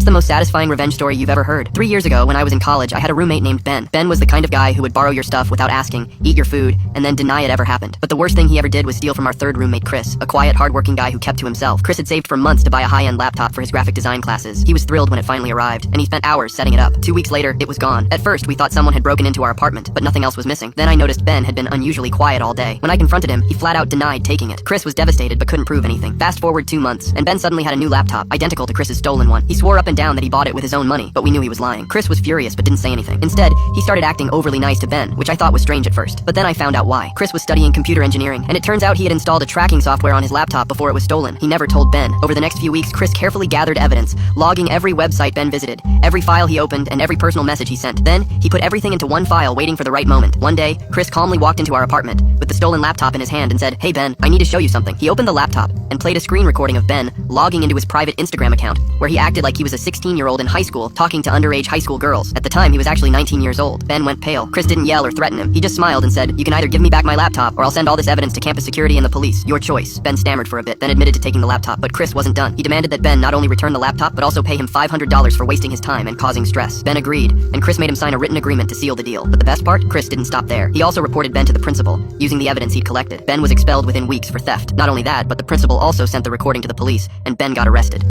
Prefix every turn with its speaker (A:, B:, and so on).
A: the most satisfying revenge story you've ever heard? 3 years ago, when I was in college, I had a roommate named Ben. Ben was the kind of guy who would borrow your stuff without asking, eat your food, and then deny it ever happened. But the worst thing he ever did was steal from our third roommate, Chris, a quiet, hardworking guy who kept to himself. Chris had saved for months to buy a high-end laptop for his graphic design classes. He was thrilled when it finally arrived, and he spent hours setting it up. 2 weeks later, it was gone. At first, we thought someone had broken into our apartment, but nothing else was missing. Then I noticed Ben had been unusually quiet all day. When I confronted him, he flat out denied taking it. Chris was devastated but couldn't prove anything. Fast forward 2 months, and Ben suddenly had a new laptop, identical to Chris's stolen one. He swore up and down that he bought it with his own money, but we knew he was lying. Chris was furious but didn't say anything. Instead, he started acting overly nice to Ben, which I thought was strange at first. But then I found out why. Chris was studying computer engineering, and it turns out he had installed a tracking software on his laptop before it was stolen. He never told Ben. Over the next few weeks, Chris carefully gathered evidence, logging every website Ben visited, every file he opened, and every personal message he sent. Then, he put everything into one file, waiting for the right moment. One day, Chris calmly walked into our apartment with the stolen laptop in his hand and said, "Hey Ben, I need to show you something." He opened the laptop and played a screen recording of Ben logging into his private Instagram account, where he acted like he was a 16-year-old in high school talking to underage high school girls. At the time, he was actually 19 years old. Ben went pale. Chris didn't yell or threaten him. He just smiled and said, "You can either give me back my laptop, or I'll send all this evidence to campus security and the police. Your choice." Ben stammered for a bit, then admitted to taking the laptop, but Chris wasn't done. He demanded that Ben not only return the laptop, but also pay him $500 for wasting his time and causing stress. Ben agreed, and Chris made him sign a written agreement to seal the deal. But the best part? Chris didn't stop there. He also reported Ben to the principal, using the evidence he'd collected. Ben was expelled within weeks for theft. Not only that, but the principal also sent the recording to the police, and Ben got arrested.